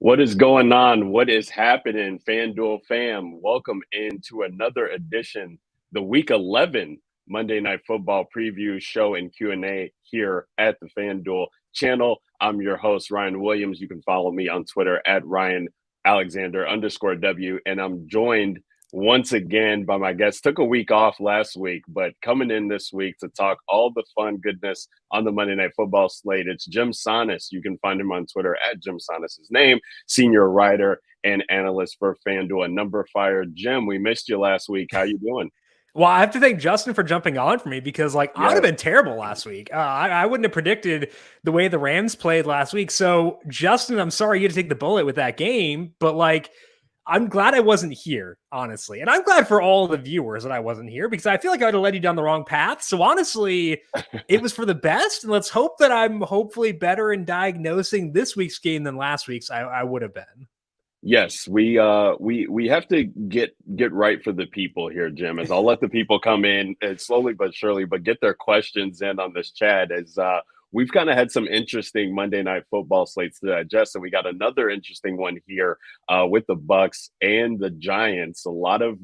What is going on? What is happening, FanDuel fam? Welcome into another edition, the Week 11 Monday Night Football preview show and Q&A here at the FanDuel channel. I'm your host, Ryan Williams. You can follow me on Twitter at Ryan Alexander _W, and I'm joined once again by my guest. Took a week off last week, but coming in this week to talk all the fun goodness on the Monday Night Football slate. It's Jim Sannes. You can find him on Twitter at Jim Sannes' name, senior writer and analyst for FanDuel and Number Fire. Jim, we missed you last week. How you doing? Well, I have to thank Justin for jumping on for me because, I would have been terrible last week. I wouldn't have predicted the way the Rams played last week. So, Justin, I'm sorry you had to take the bullet with that game, but, I'm glad I wasn't here, honestly. And I'm glad for all the viewers that I wasn't here because I feel like I would have led you down the wrong path. So, honestly, it was for the best. And let's hope that I'm hopefully better in diagnosing this week's game than last week's I would have been. Yes, we have to get right for the people here, Jim. As I'll let the people come in slowly but surely, but get their questions in on this chat. As we've kind of had some interesting Monday Night Football slates to digest, and we got another interesting one here with the Bucs and the Giants. A lot of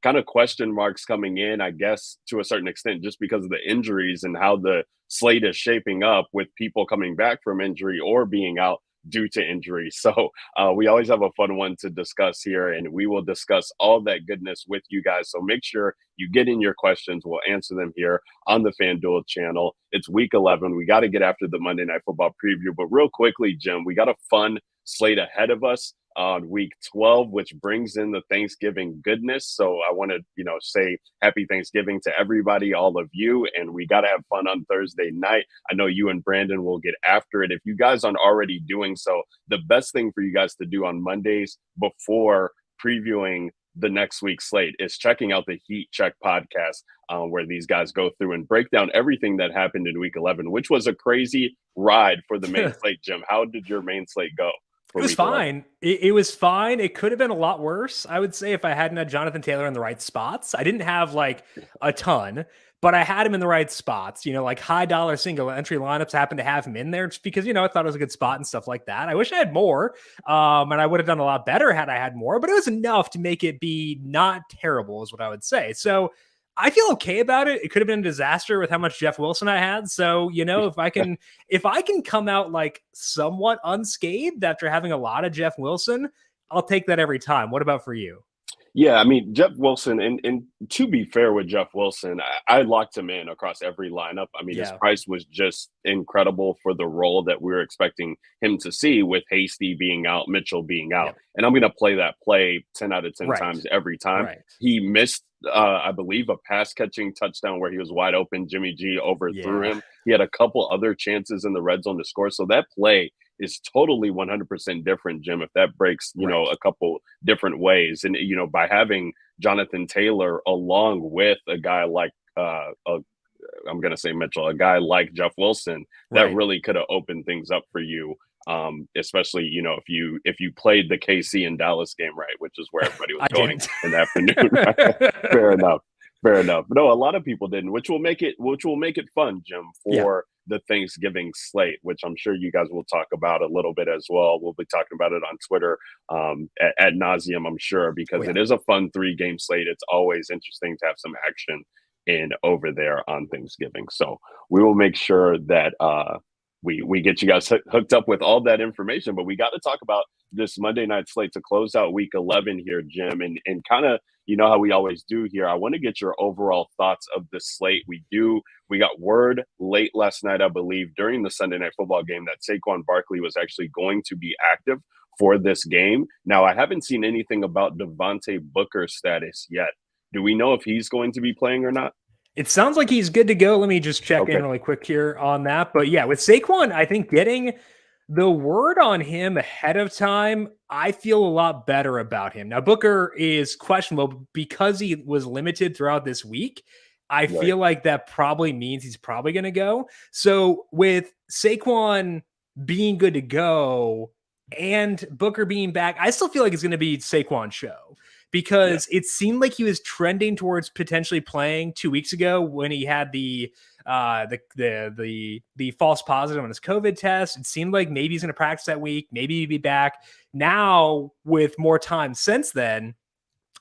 kind of question marks coming in, I guess, to a certain extent, just because of the injuries and how the slate is shaping up with people coming back from injury or being out due to injury. So we always have a fun one to discuss here, and we will discuss all that goodness with you guys. So make sure you get in your questions. We'll answer them here on the FanDuel channel. It's week 11. We got to get after the Monday Night Football preview. But real quickly, Jim, we got a fun slate ahead of us on week 12, which brings in the Thanksgiving goodness. So I want to, say happy Thanksgiving to everybody, all of you. And we got to have fun on Thursday night. I know you and Brandon will get after it. If you guys aren't already doing so, the best thing for you guys to do on Mondays before previewing the next week's slate is checking out the Heat Check podcast, where these guys go through and break down everything that happened in week 11, which was a crazy ride for the main slate. Jim, how did your main slate go? It was fine. It was fine. It could have been a lot worse, I would say, if I hadn't had Jonathan Taylor in the right spots. I didn't have a ton, but I had him in the right spots. High dollar single entry lineups happened to have him in there just because, I thought it was a good spot and stuff like that. I wish I had more, and I would have done a lot better had I had more, but it was enough to make it be not terrible is what I would say. So I feel okay about it. It could have been a disaster with how much Jeff Wilson I had. So, if I can come out somewhat unscathed after having a lot of Jeff Wilson, I'll take that every time. What about for you? Yeah, I mean, Jeff Wilson, and to be fair with Jeff Wilson, I locked him in across every lineup. I mean, his price was just incredible for the role that we were expecting him to see with Hasty being out, Mitchell being out. Yeah. And I'm going to play that play 10 out of 10 times every time. Right. He missed, I believe, a pass-catching touchdown where he was wide open. Jimmy G overthrew him. He had a couple other chances in the red zone to score. So that play is totally 100% different, Jim, if that breaks, a couple different ways. And, by having Jonathan Taylor along with a guy like, I'm going to say Mitchell, a guy like Jeff Wilson, that really could have opened things up for you. Especially, if you played the KC and Dallas game, right, which is where everybody was going in the afternoon. Right? Fair enough. But no, a lot of people didn't, which will make it fun, Jim, for the Thanksgiving slate, which I'm sure you guys will talk about a little bit as well. We'll be talking about it on Twitter ad nauseum, I'm sure, because it is a fun 3-game slate. It's always interesting to have some action in over there on Thanksgiving. So we will make sure that we get you guys hooked up with all that information, but we got to talk about this Monday night slate to close out week 11 here, Jim, and kind of, how we always do here. I want to get your overall thoughts of the slate. We got word late last night, I believe, during the Sunday Night Football game that Saquon Barkley was actually going to be active for this game. Now, I haven't seen anything about Devontae Booker's status yet. Do we know if he's going to be playing or not? It sounds like he's good to go. Let me just check in really quick here on that. But yeah, with Saquon, I think getting the word on him ahead of time, I feel a lot better about him. Now, Booker is questionable because he was limited throughout this week. I feel like that probably means he's probably going to go. So with Saquon being good to go and Booker being back, I still feel like it's going to be Saquon's show. because it seemed like he was trending towards potentially playing 2 weeks ago when he had the false positive on his COVID test. It seemed like maybe he's going to practice that week. Maybe he'd be back. Now, with more time since then,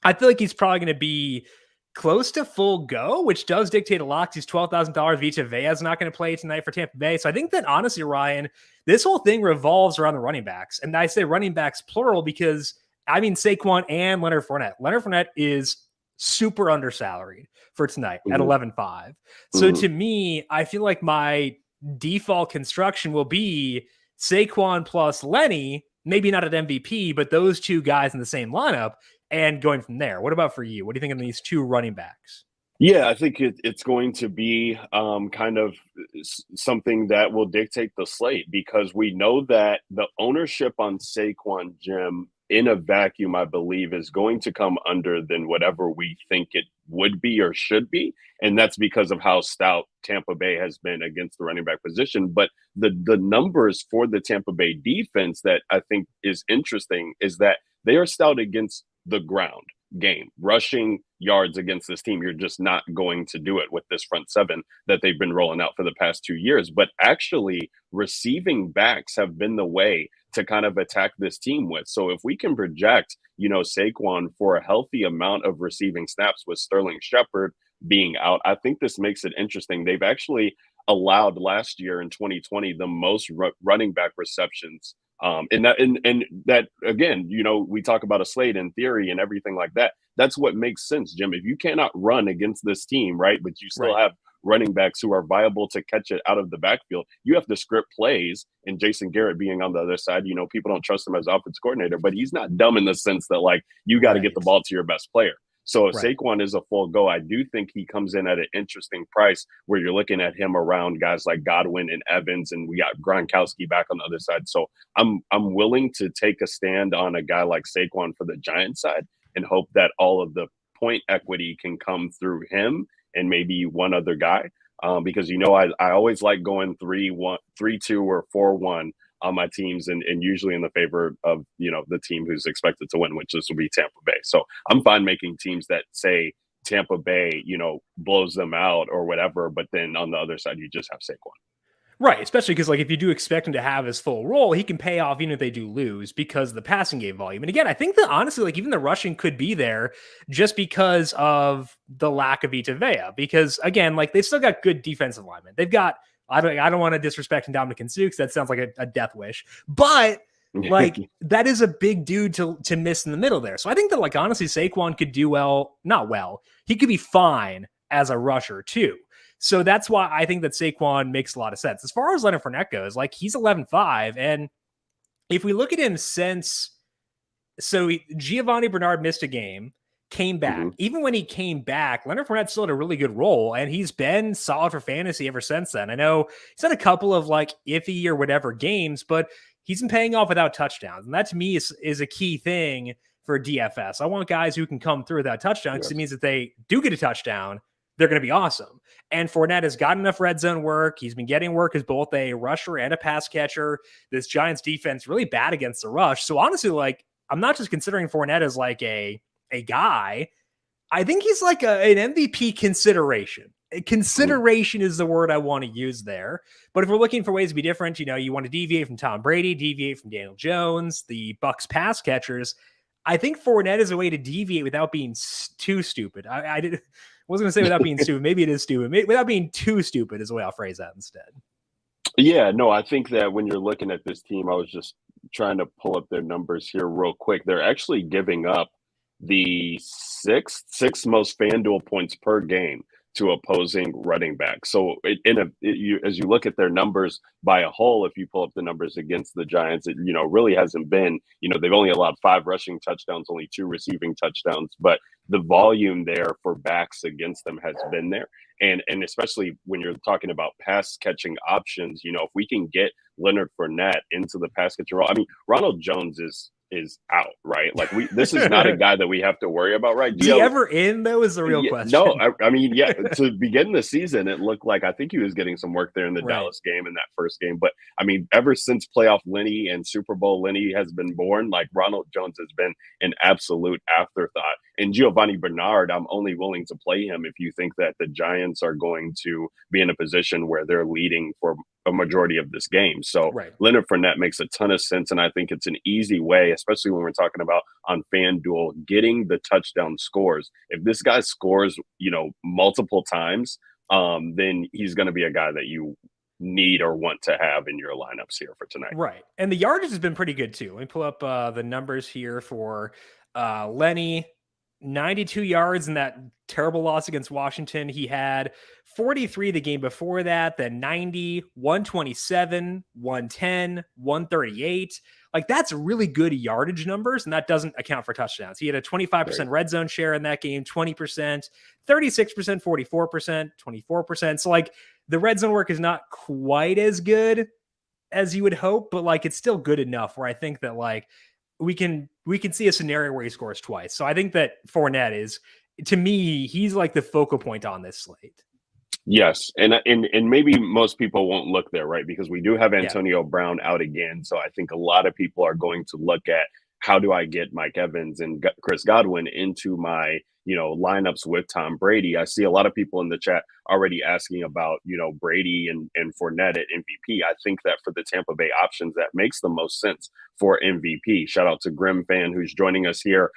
I feel like he's probably going to be close to full go, which does dictate a lot. He's $12,000. Vita Vea is not going to play tonight for Tampa Bay. So I think that honestly, Ryan, this whole thing revolves around the running backs. And I say running backs plural because I mean Saquon and Leonard Fernett. Leonard Fernett is super undersalaried for tonight at 11.5. So to me, I feel like my default construction will be Saquon plus Lenny, maybe not at MVP, but those two guys in the same lineup. And going from there, what about for you? What do you think of these two running backs? Yeah, I think it's going to be kind of something that will dictate the slate because we know that the ownership on Saquon, Jim, in a vacuum, I believe, is going to come under than whatever we think it would be or should be. And that's because of how stout Tampa Bay has been against the running back position. But the numbers for the Tampa Bay defense that I think is interesting is that they are stout against the ground game, rushing yards against this team. You're just not going to do it with this front seven that they've been rolling out for the past 2 years. But actually, receiving backs have been the way to kind of attack this team with. So if we can project, Saquon for a healthy amount of receiving snaps with Sterling Shepard being out, I think this makes it interesting. They've actually allowed last year in 2020 the most running back receptions. And that again, we talk about a slate in theory and everything like that. That's what makes sense, Jim. If you cannot run against this team, right, but you still have running backs who are viable to catch it out of the backfield, you have to script plays. And Jason Garrett being on the other side, people don't trust him as offense coordinator, but he's not dumb in the sense that you got to get the ball to your best player. So if Saquon is a full go, I do think he comes in at an interesting price where you're looking at him around guys like Godwin and Evans, and we got Gronkowski back on the other side. So I'm willing to take a stand on a guy like Saquon for the Giants side and hope that all of the point equity can come through him and maybe one other guy. Because I always like going 3-1, 3-2, or 4-1 on my teams, and usually in the favor of the team who's expected to win, which this will be Tampa Bay. So I'm fine making teams that say Tampa Bay blows them out or whatever, but then on the other side you just have Saquon. Right, especially because if you do expect him to have his full role, he can pay off even if they do lose because of the passing game volume. And again, I think that honestly, even the rushing could be there just because of the lack of Vita Vea. Because again, they've still got good defensive linemen. They've got, I don't want to disrespect Ndamukong Suh because that sounds like a death wish, but that is a big dude to miss in the middle there. So I think that honestly, Saquon could do he could be fine as a rusher too. So that's why I think that Saquon makes a lot of sense. As far as Leonard Fournette goes, he's 11.5. And if we look at him Giovanni Bernard missed a game, came back. Even when he came back, Leonard Fournette still had a really good role, and he's been solid for fantasy ever since then. I know he's had a couple of iffy or whatever games, but he's been paying off without touchdowns. And that to me is a key thing for DFS. I want guys who can come through without touchdowns because it means that they do get a touchdown, they're going to be awesome. And Fournette has got enough red zone work. He's been getting work as both a rusher and a pass catcher. This Giants defense really bad against the rush. So honestly, I'm not just considering Fournette as a guy. I think he's an MVP consideration. Consideration is the word I want to use there. But if we're looking for ways to be different, you want to deviate from Tom Brady, deviate from Daniel Jones, the Bucs pass catchers. I think Fournette is a way to deviate without being too stupid. I wasn't going to say without being stupid. Maybe it is stupid. Without being too stupid is the way I'll phrase that instead. Yeah, no, I think that when you're looking at this team, I was just trying to pull up their numbers here real quick. They're actually giving up the sixth most FanDuel points per game to opposing running backs. So as you look at their numbers by a whole, if you pull up the numbers against the Giants, it really hasn't been, they've only allowed 5 rushing touchdowns, only 2 receiving touchdowns, but the volume there for backs against them has been there. And especially when you're talking about pass catching options, if we can get Leonard Fournette into the pass catcher role, Ronald Jones is is out, right? Like this is not a guy that we have to worry about, right? Is he ever in though? Is the real question. No, I mean, yeah. To begin the season, it looked like I think he was getting some work there in the Right. Dallas game in that first game. But I mean, ever since playoff Lenny and Super Bowl Lenny has been born, like Ronald Jones has been an absolute afterthought. And Giovanni Bernard, I'm only willing to play him if you think that the Giants are going to be in a position where they're leading for a majority of this game. So right. Leonard Fernett makes a ton of sense. And I think it's an easy way, especially when we're talking about on FanDuel, getting the touchdown scores. If this guy scores, multiple times, then he's going to be a guy that you need or want to have in your lineups here for tonight. Right. And the yardage has been pretty good too. Let me pull up the numbers here for Lenny. 92 yards in that terrible loss against Washington. He had 43 the game before that, then 90, 127, 110, 138. Like that's really good yardage numbers, and that doesn't account for touchdowns. He had a 25% red zone share in that game, 20%, 36%, 44%, 24%. So like the red zone work is not quite as good as you would hope, but like it's still good enough where I think that like we can see a scenario where he scores twice. So I think that Fournette is, to me, he's like the focal point on this slate. Yes. And maybe most people won't look there, right? Because we do have Antonio Brown out again. So I think a lot of people are going to look at how do I get Mike Evans and Chris Godwin into my, lineups with Tom Brady. I see a lot of people in the chat already asking about, Brady and Fournette at MVP. I think that for the Tampa Bay options, that makes the most sense for MVP. Shout out to Grim Fan, who's joining us here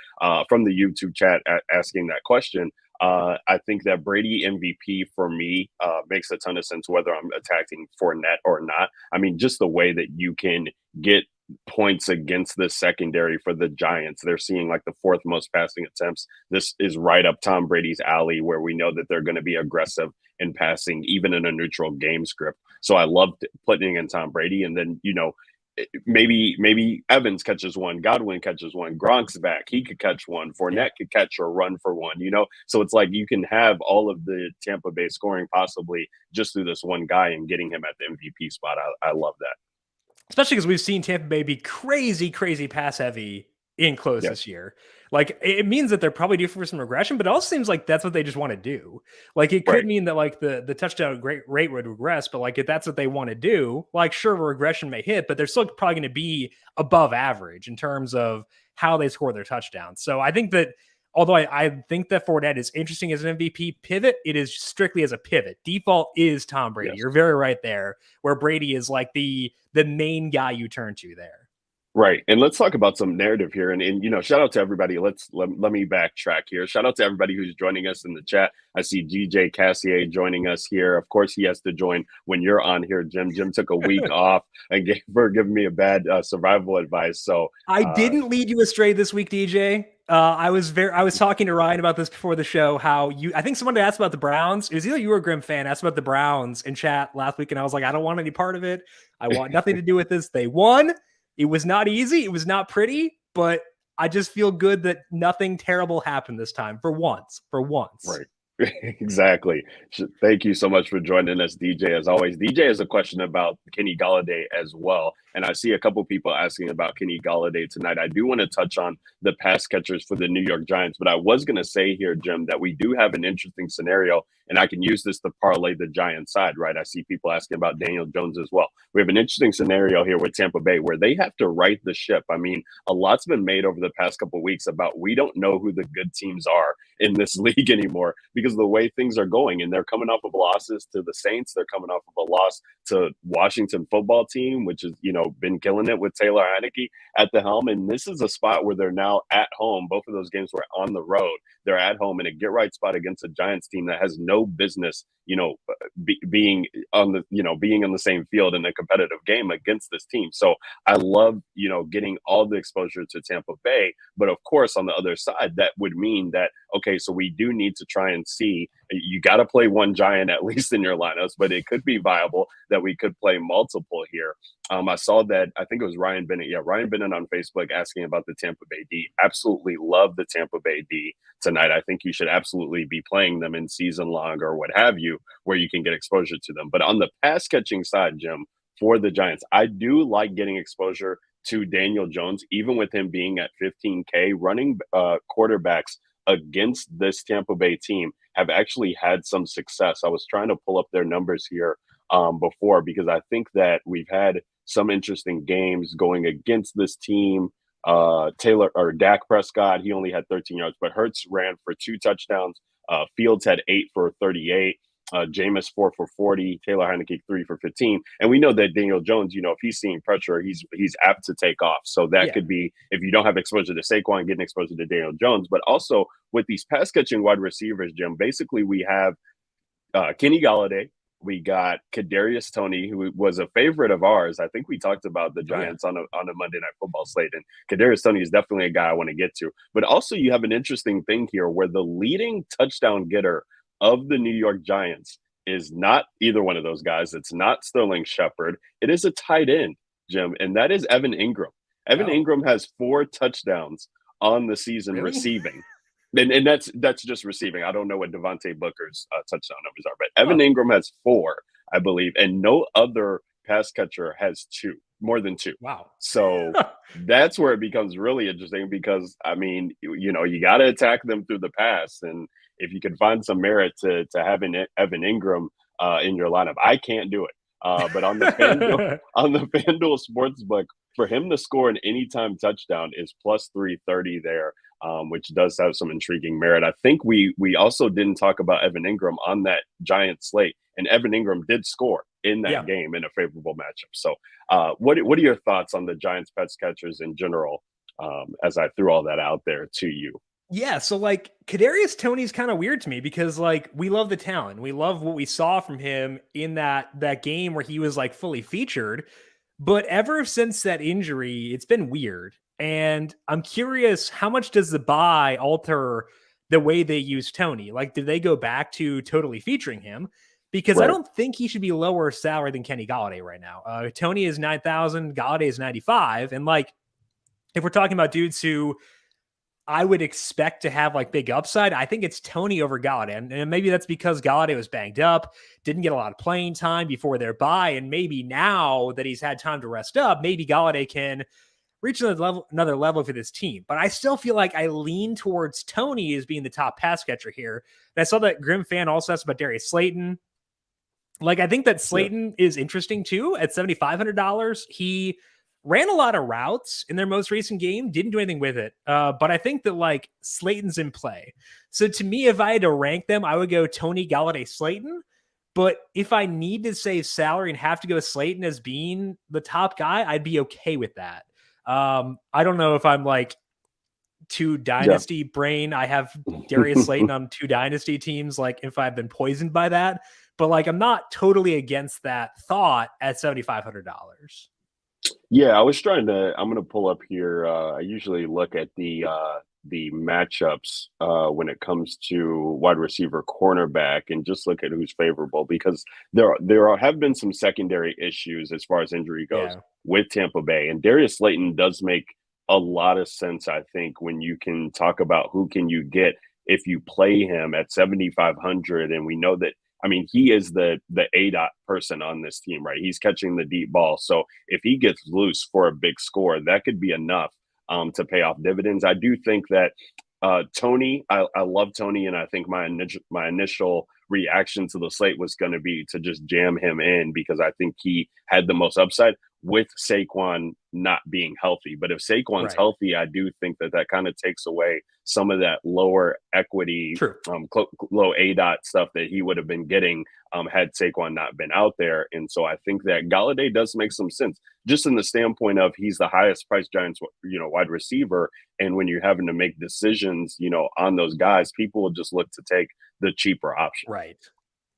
from the YouTube chat asking that question. I think that Brady MVP for me makes a ton of sense, whether I'm attacking Fournette or not. I mean, just the way that you can get points against the secondary for the Giants. They're seeing like the fourth most passing attempts. This is right up Tom Brady's alley, where we know that they're going to be aggressive in passing, even in a neutral game script. So I loved putting in Tom Brady. And then, maybe Evans catches one, Godwin catches one, Gronk's back, he could catch one, Fournette could catch or run for one, So it's like you can have all of the Tampa Bay scoring possibly just through this one guy and getting him at the MVP spot. I love that. Especially because we've seen Tampa Bay be crazy, crazy pass heavy in close this year. Like it means that they're probably due for some regression, but it also seems like that's what they just want to do. Like it could mean that like the touchdown rate would regress, but like if that's what they want to do, like sure, regression may hit, but they're still probably going to be above average in terms of how they score their touchdowns. So I think that although I think that Fournette is interesting as an MVP pivot, it is strictly as a pivot. Default is Tom Brady. Yes. You're very right there, where Brady is like the main guy you turn to there. Right. And let's talk about some narrative here. And shout out to everybody. Let me backtrack here. Shout out to everybody who's joining us in the chat. I see DJ Cassier joining us here. Of course, he has to join when you're on here, Jim. Jim took a week off and for giving me a bad survival advice. So I didn't lead you astray this week, DJ. I was talking to Ryan about this before the show. I think someone asked about the Browns. It was either you or Grim Fan asked about the Browns in chat last week, and I was like, I don't want any part of it. I want nothing to do with this. They won. It was not easy. It was not pretty, but I just feel good that nothing terrible happened this time for once. Right. Exactly. Thank you so much for joining us, DJ. As always, DJ has a question about Kenny Golladay as well. And I see a couple people asking about Kenny Golladay tonight. I do want to touch on the pass catchers for the New York Giants, but I was going to say here, Jim, that we do have an interesting scenario, and I can use this to parlay the Giants side, right? I see people asking about Daniel Jones as well. We have an interesting scenario here with Tampa Bay where they have to right the ship. I mean, a lot's been made over the past couple of weeks about we don't know who the good teams are in this league anymore because of the way things are going. And they're coming off of losses to the Saints. They're coming off of a loss to Washington football team, which is, been killing it with Taylor Heineke at the helm. And this is a spot where they're now at home. Both of those games were on the road. They're at home in a get right spot against a Giants team that has no business, being on the same field in a competitive game against this team. So I love, getting all the exposure to Tampa Bay. But of course, on the other side, that would mean that, okay, so we do need to try and see, you got to play one Giant at least in your lineups, but it could be viable that we could play multiple here. I saw that, I think it was Ryan Bennett. Yeah, Ryan Bennett on Facebook asking about the Tampa Bay D. Absolutely love the Tampa Bay D tonight. I think you should absolutely be playing them in season long or what have you, where you can get exposure to them. But on the pass catching side, Jim, for the Giants, I do like getting exposure to Daniel Jones, even with him being at 15K, running quarterbacks against this Tampa Bay team have actually had some success. I was trying to pull up their numbers here before, because I think that we've had some interesting games going against this team. Dak Prescott, he only had 13 yards, but Hurts ran for 2 touchdowns. Fields had 8 for 38. Jameis 4 for 40, Taylor Heineke 3 for 15. And we know that Daniel Jones, if he's seeing pressure, he's apt to take off. So that could be, if you don't have exposure to Saquon, getting exposure to Daniel Jones. But also with these pass catching wide receivers, Jim, basically we have Kenny Golladay. We got Kadarius Toney, who was a favorite of ours. I think we talked about the Giants on a Monday Night Football slate, and Kadarius Toney is definitely a guy I want to get to. But also, you have an interesting thing here where the leading touchdown getter of the New York Giants is not either one of those guys. It's not Sterling Shepard. It is a tight end, Jim, and that is Evan Ingram. Evan Ingram has 4 touchdowns on the season receiving. And that's just receiving. I don't know what Devontae Booker's touchdown numbers are, but Evan Ingram has 4, I believe, and no other pass catcher has 2, more than 2. Wow. So that's where it becomes really interesting, because, I mean, you got to attack them through the pass. And if you can find some merit to having Evan Ingram in your lineup, I can't do it. But on the FanDuel Sportsbook, for him to score an anytime touchdown is plus 330 there. Which does have some intriguing merit. I think we also didn't talk about Evan Ingram on that Giant slate, and Evan Ingram did score in that game in a favorable matchup. So what are your thoughts on the Giants pass catchers in general, as I threw all that out there to you? Yeah, so like Kadarius Toney's kind of weird to me, because like we love the talent. We love what we saw from him in that game where he was like fully featured. But ever since that injury, it's been weird. And I'm curious, how much does the bye alter the way they use Toney? Like, do they go back to totally featuring him? Because I don't think he should be lower salary than Kenny Golladay right now. Toney is 9,000, Golladay is 95. And like, if we're talking about dudes who I would expect to have like big upside, I think it's Toney over Golladay. And maybe that's because Golladay was banged up, didn't get a lot of playing time before their bye. And maybe now that he's had time to rest up, maybe Golladay can reach another level for this team. But I still feel like I lean towards Toney as being the top pass catcher here. And I saw that Grim fan also asked about Darius Slayton. Like, I think that Slayton is interesting too at $7,500. He ran a lot of routes in their most recent game, didn't do anything with it. But I think that like Slayton's in play. So to me, if I had to rank them, I would go Toney, Golladay, Slayton. But if I need to save salary and have to go Slayton as being the top guy, I'd be okay with that. I don't know if I'm like too dynasty brain. I have Darius Slayton on 2 dynasty teams. Like if I've been poisoned by that, but like, I'm not totally against that thought at $7,500. Yeah, I'm going to pull up here. I usually look at the matchups when it comes to wide receiver cornerback and just look at who's favorable, because there have been some secondary issues as far as injury goes with Tampa Bay, and Darius Slayton does make a lot of sense, I think, when you can talk about who can you get if you play him at 7,500. And we know that, I mean, he is the A-dot person on this team, right? He's catching the deep ball. So if he gets loose for a big score, that could be enough to pay off dividends. I do think that Toney, I love Toney, and I think my initial reaction to the slate was going to be to just jam him in, because I think he had the most upside with Saquon not being healthy. But if Saquon's healthy, I do think that kind of takes away some of that lower equity, low A-dot stuff that he would have been getting had Saquon not been out there. And so I think that Golladay does make some sense, just in the standpoint of he's the highest priced Giants, wide receiver. And when you're having to make decisions, on those guys, people will just look to take the cheaper option. Right.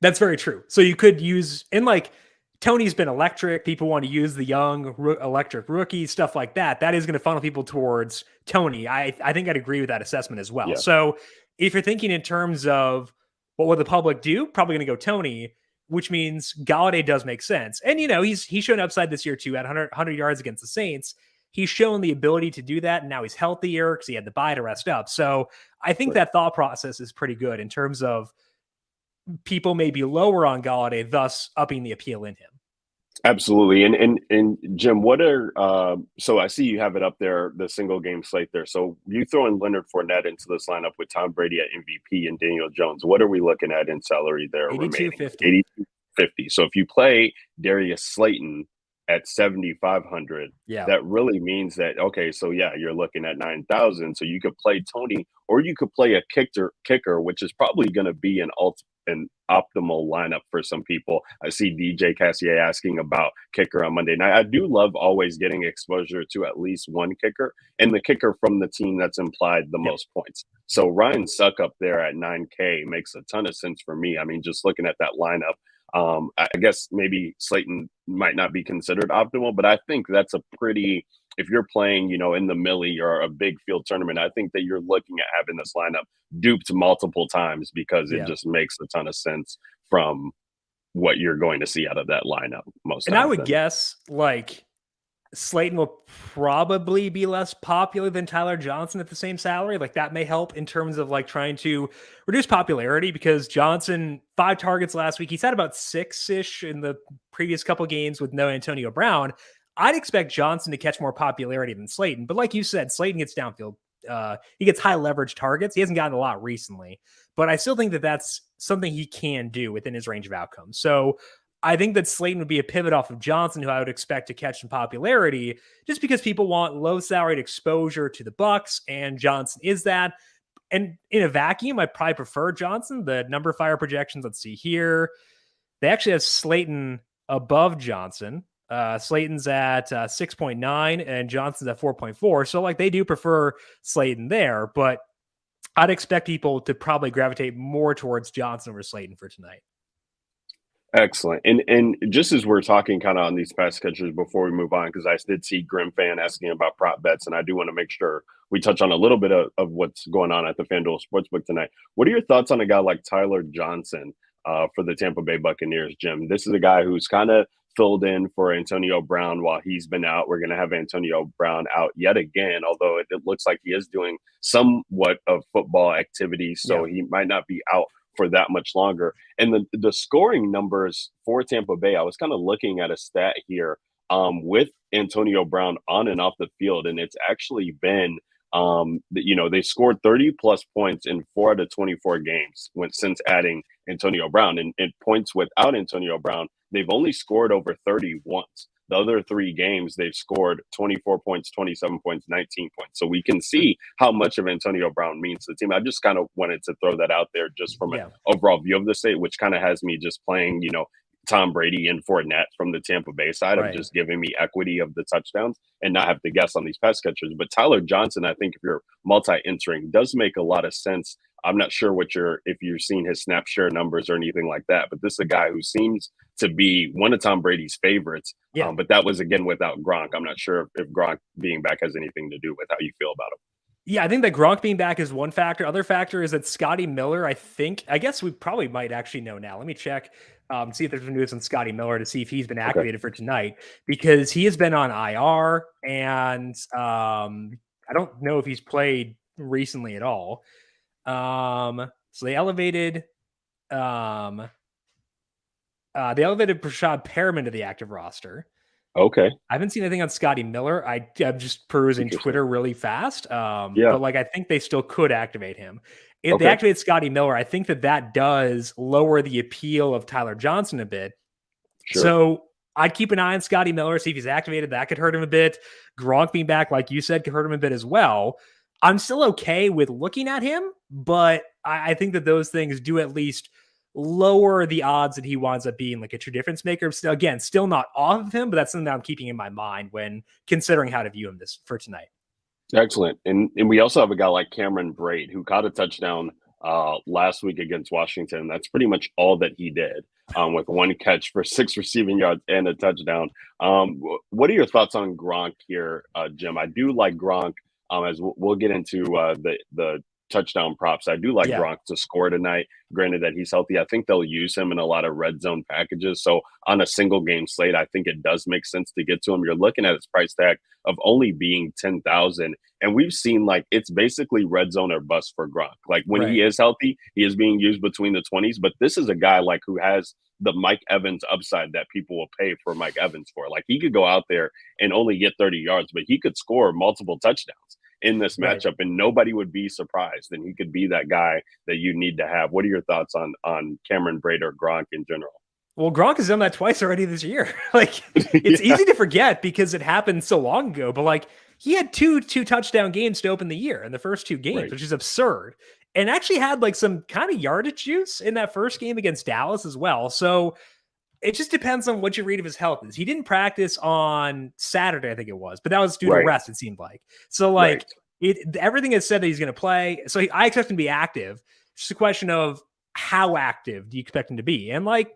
That's very true. So you could use, and like, Toney's been electric. People want to use the young electric rookie, stuff like that. That is going to funnel people towards Toney. I think I'd agree with that assessment as well. Yeah. So if you're thinking in terms of what would the public do, probably going to go Toney, which means Golladay does make sense. And, he's shown upside this year too at 100 yards against the Saints. He's shown the ability to do that. And now he's healthier because he had the bye to rest up. So I think that thought process is pretty good in terms of people may be lower on Golladay, thus upping the appeal in him. Absolutely. And Jim, what are so I see you have it up there, the single game slate there. So you throw in Leonard Fournette into this lineup with Tom Brady at MVP and Daniel Jones. What are we looking at in salary there remaining? 82.50. 82.50. So if you play Darius Slayton at 7,500, Yeah. that really means that okay, so yeah, you're looking at 9,000. So you could play Tony, or you could play a kicker, which is probably going to be an optimal lineup for some people. I see DJ Cassier asking about kicker on Monday night. I do love always getting exposure to at least one kicker, and the kicker from the team that's implied the Yep. most points. So Ryan Suck up there at 9K makes a ton of sense for me. I mean, just looking at that lineup, I guess maybe Slayton might not be considered optimal, but I think that's a pretty, if you're playing, in the Millie or a big field tournament, I think that you're looking at having this lineup duped multiple times because it Yeah. just makes a ton of sense from what you're going to see out of that lineup most And I would often. guess like Slayton will probably be less popular than Tyler Johnson at the same salary. Like that may help in terms of like trying to reduce popularity because Johnson, 5 targets last week. He's had about 6-ish in the previous couple games with no Antonio Brown. I'd expect Johnson to catch more popularity than Slayton. But like you said, Slayton gets downfield. He gets high leverage targets. He hasn't gotten a lot recently, but I still think that that's something he can do within his range of outcomes. So I think that Slayton would be a pivot off of Johnson, who I would expect to catch some popularity just because people want low salaried exposure to the Bucks, and Johnson is that. And in a vacuum, I probably prefer Johnson. The number fire projections, let's see here. They actually have Slayton above Johnson. Slayton's at 6.9 and Johnson's at 4.4. So like they do prefer Slayton there, but I'd expect people to probably gravitate more towards Johnson over Slayton for tonight. Excellent. And just as we're talking kind of on these pass catchers before we move on, because I did see Grim Fan asking about prop bets, and I do want to make sure we touch on a little bit of what's going on at the FanDuel Sportsbook tonight. What are your thoughts on a guy like Tyler Johnson for the Tampa Bay Buccaneers, Jim? This is a guy who's kind of filled in for Antonio Brown while he's been out. We're going to have Antonio Brown out yet again, although it looks like he is doing somewhat of football activity, so he might not be out for that much longer. And the scoring numbers for Tampa Bay, I was kind of looking at a stat here with Antonio Brown on and off the field, and it's actually been they scored 30 plus points in 4 out of 24 games since adding Antonio Brown. And points without Antonio Brown, they've only scored over 30 once. The other 3 games, they've scored 24 points, 27 points, 19 points. So we can see how much of Antonio Brown means to the team. I just kind of wanted to throw that out there just from an overall view of the state, which kind of has me just playing, Tom Brady and Fournette from the Tampa Bay side of just giving me equity of the touchdowns and not have to guess on these pass catchers. But Tyler Johnson, I think if you're multi-entering, does make a lot of sense. I'm not sure if you're seeing his snap share numbers or anything like that, but this is a guy who seems to be one of Tom Brady's favorites. But that was again without Gronk. I'm not sure if Gronk being back has anything to do with how you feel about him. Yeah, I think that Gronk being back is one factor. Other factor is that Scottie Miller, I guess we probably might actually know now. Let me check, see if there's been news on Scottie Miller to see if he's been activated for tonight, because he has been on IR, and I don't know if he's played recently at all. So they elevated Prashad Perriman to the active roster. Okay. I haven't seen anything on Scottie Miller. I'm just perusing Twitter really fast. But like, I think they still could activate him. If they activate Scottie Miller, I think that does lower the appeal of Tyler Johnson a bit. Sure. So I'd keep an eye on Scottie Miller, see if he's activated. That could hurt him a bit. Gronk being back, like you said, could hurt him a bit as well. I'm still okay with looking at him, but I think that those things do at least lower the odds that he winds up being like a true difference maker. Still, again, still not off of him, but that's something that I'm keeping in my mind when considering how to view him this for tonight. Excellent. And we also have a guy like Cameron Braid who caught a touchdown last week against Washington. That's pretty much all that he did with 1 catch for 6 receiving yards and a touchdown. What are your thoughts on Gronk here, Jim? I do like Gronk as we'll get into the touchdown props. I do like Yeah. Gronk to score tonight. Granted that he's healthy, I think they'll use him in a lot of red zone packages. So on a single game slate, I think it does make sense to get to him. You're looking at his price tag of only being 10,000, and we've seen like it's basically red zone or bust for Gronk. Like when Right. he is healthy, he is being used between the 20s. But this is a guy like who has the Mike Evans upside that people will pay for Mike Evans for. Like he could go out there and only get 30 yards, but he could score multiple touchdowns in this Right. matchup, and nobody would be surprised. And he could be that guy that you need to have. What are your thoughts on Cameron Braid or Gronk in general? Well, Gronk has done that twice already this year. Like it's Yeah, easy to forget because it happened so long ago, but like he had two touchdown games to open the year in the first two games, right, which is absurd. And actually had like some kind of yardage juice in that first game against Dallas as well. So it just depends on what you read of his health is. He didn't practice on Saturday, I think it was, but that was due to right, rest, it seemed like. So right, like everything is said that he's going to play. So I expect him to be active. It's just a question of how active do you expect him to be? And like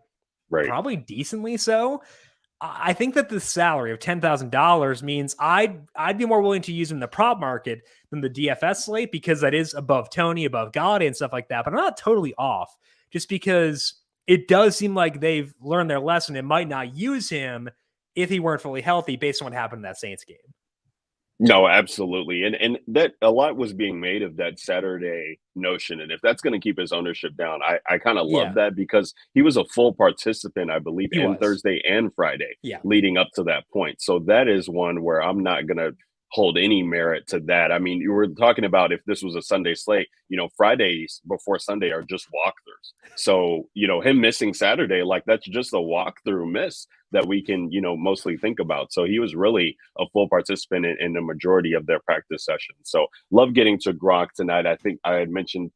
right. probably decently so. I think that the salary of $10,000 means I'd be more willing to use him in the prop market than the DFS slate because that is above Tony, above Galladay and stuff like that. But I'm not totally off just because it does seem like they've learned their lesson and might not use him if he weren't fully healthy based on what happened in that Saints game. No, absolutely. And that a lot was being made of that Saturday notion. And if that's going to keep his ownership down, I kind of love Yeah, that because he was a full participant, I believe, he in was. Thursday and Friday Yeah. leading up to that point. So that is one where I'm not going to hold any merit to that. I mean, you were talking about if this was a Sunday slate, Fridays before Sunday are just walkthroughs. So, him missing Saturday, like that's just a walkthrough miss that we can, mostly think about. So he was really a full participant in the majority of their practice sessions. So love getting to Gronk tonight. I think I had mentioned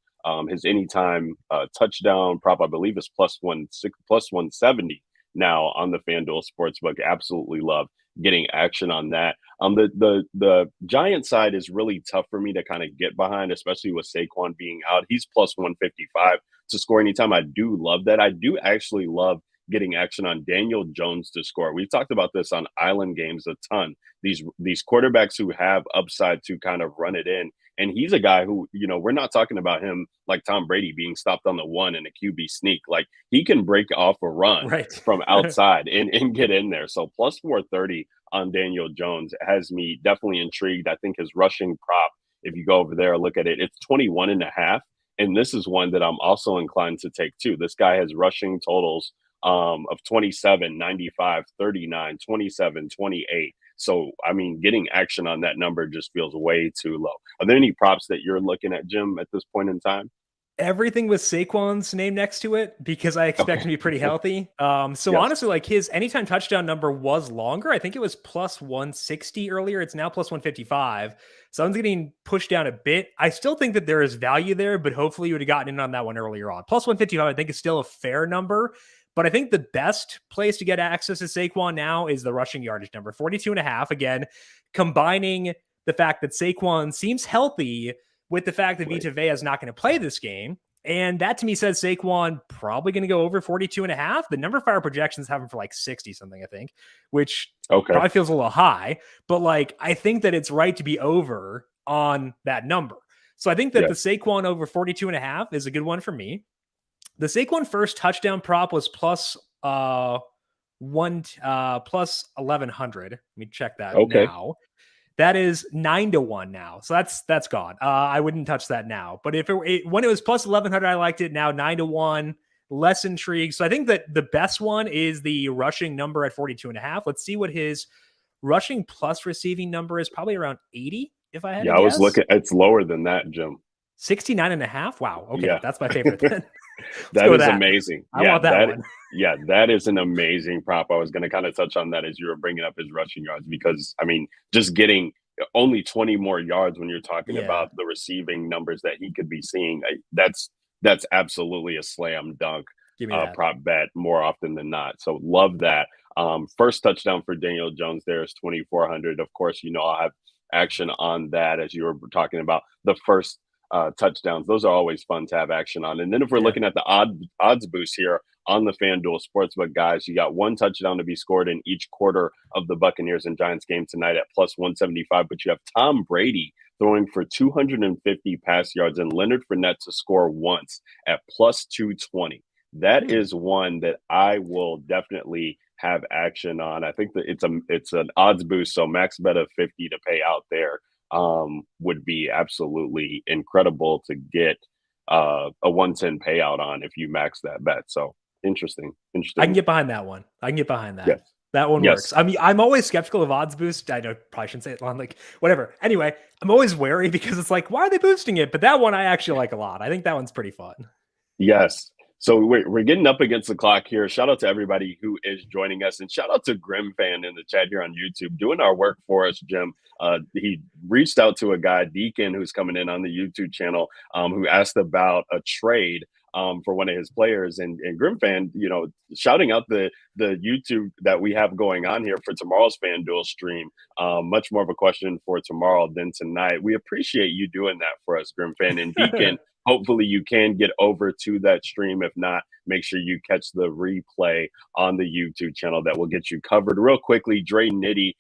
his anytime touchdown prop, I believe, is plus 170 now on the FanDuel Sportsbook. Absolutely love getting action on that. The Giant side is really tough for me to kind of get behind, especially with Saquon being out. He's plus 155 to score anytime. I do love that. I do actually love getting action on Daniel Jones to score. We've talked about this on Island Games a ton. These quarterbacks who have upside to kind of run it in. And he's a guy who, we're not talking about him like Tom Brady being stopped on the one in a QB sneak. Like he can break off a run Right. from outside and get in there. So plus 430 on Daniel Jones has me definitely intrigued. I think his rushing prop, if you go over there and look at it, it's 21.5. And this is one that I'm also inclined to take too. This guy has rushing totals of 27, 95, 39, 27, 28. So, I mean, getting action on that number just feels way too low. Are there any props that you're looking at, Jim, at this point in time? Everything with Saquon's name next to it because I expect him Okay. to be pretty healthy. So Yes. honestly, like his anytime touchdown number was longer. I think it was plus 160 earlier. It's now plus 155. So I'm getting pushed down a bit. I still think that there is value there, but hopefully you would have gotten in on that one earlier on. Plus 155, I think is still a fair number. But I think the best place to get access to Saquon now is the rushing yardage number, 42.5. Again, combining the fact that Saquon seems healthy with the fact that Right. Vita Vea is not going to play this game. And that to me says Saquon probably going to go over 42.5. The number fire projections have him for like 60 something, I think, which Okay. probably feels a little high. But like, I think that it's right to be over on that number. So I think that the Yes. Saquon over 42.5 is a good one for me. The Saquon first touchdown prop was plus 1100. Let me check that Okay. now. That is 9-1 now. So that's gone. I wouldn't touch that now. But if when it was plus 1100, I liked it. Now 9-1, less intrigued. So I think that the best one is the rushing number at 42.5. Let's see what his rushing plus receiving number is. Probably around 80, if I had Yeah, to I was guess. looking. It's lower than that, Jim. 69.5. Wow. Okay, Yeah. that's my favorite then. Let's go That with is that. amazing. I want that one. Yeah, that is an amazing prop. I was going to kind of touch on that as you were bringing up his rushing yards because I mean, just getting only 20 more yards when you're talking Yeah. about the receiving numbers that he could be seeing, that's absolutely a slam dunk Give me that. prop bet more often than not. So love that. First touchdown for Daniel Jones there is 2,400. Of course, I'll have action on that as you were talking about the first touchdowns. Those are always fun to have action on. And then if we're Yeah. looking at the odds boost here on the FanDuel Sportsbook, guys, you got one touchdown to be scored in each quarter of the Buccaneers and Giants game tonight at plus 175, but you have Tom Brady throwing for 250 pass yards, and Leonard Fernett to score once at plus 220. That is one that I will definitely have action on. I think that it's an odds boost, so max bet of 50 to pay out there would be absolutely incredible to get a 110 payout on if you max that bet. So interesting. I can get behind that one. I can get behind that. Yes. That one works. I mean, I'm always skeptical of odds boost. I know probably shouldn't say it on like whatever. Anyway, I'm always wary because it's like, why are they boosting it? But that one I actually like a lot. I think that one's pretty fun. Yes. So we're getting up against the clock here. Shout out to everybody who is joining us, and shout out to Grim Fan in the chat here on YouTube doing our work for us, Jim. He reached out to a guy, Deacon, who's coming in on the YouTube channel, who asked about a trade for one of his players, and Grim Fan, shouting out the YouTube that we have going on here for tomorrow's FanDuel stream. Much more of a question for tomorrow than tonight. We appreciate you doing that for us, Grim Fan. And Deacon, hopefully you can get over to that stream. If not, make sure you catch the replay on the YouTube channel that will get you covered. Real quickly, Dre Nitty,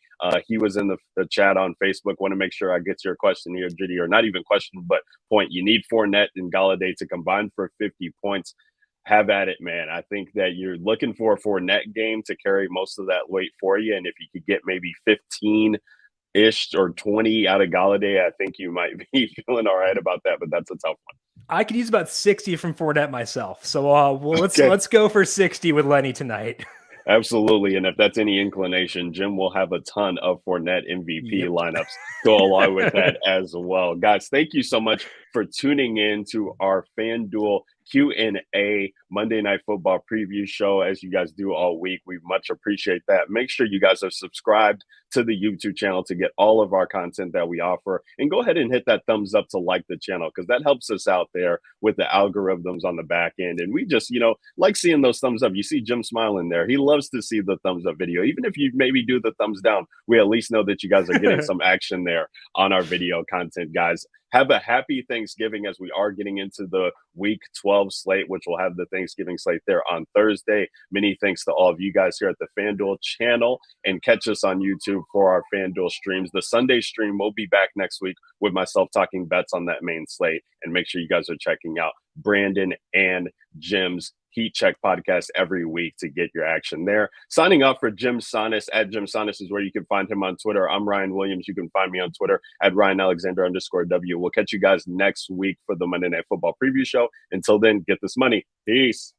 he was in the chat on Facebook. Want to make sure I get to your question here, Jitty, or not even question, but point. You need Fournette and Galladay to combine for 50 points. Have at it, man. I think that you're looking for a Fournette game to carry most of that weight for you. And if you could get maybe 15-ish or 20 out of Galladay, I think you might be feeling all right about that, but that's a tough one. I could use about 60 from Fournette myself. So let's go for 60 with Lenny tonight. Absolutely. And if that's any inclination, Jim will have a ton of Fournette MVP lineups go along with that as well. Guys, thank you so much for tuning in to our FanDuel Q&A Monday Night Football preview show, as you guys do all week. We much appreciate that. Make sure you guys are subscribed to the YouTube channel to get all of our content that we offer. And go ahead and hit that thumbs up to like the channel, because that helps us out there with the algorithms on the back end. And we just, like seeing those thumbs up. You see Jim smiling there. He loves to see the thumbs up video. Even if you maybe do the thumbs down, we at least know that you guys are getting some action there on our video content, guys. Have a happy Thanksgiving, as we are getting into the Week 12 slate, which will have the Thanksgiving slate there on Thursday. Many thanks to all of you guys here at the FanDuel channel, and catch us on YouTube for our FanDuel streams. The Sunday stream will be back next week with myself talking bets on that main slate. And make sure you guys are checking out Brandon and Jim's Heat Check podcast every week to get your action there. Signing off for Jim Sonis, at Jim Sonis is where you can find him on Twitter. I'm Ryan Williams. You can find me on Twitter at RyanAlexander_W. We'll catch you guys next week for the Monday Night Football preview show. Until then, get this money. Peace.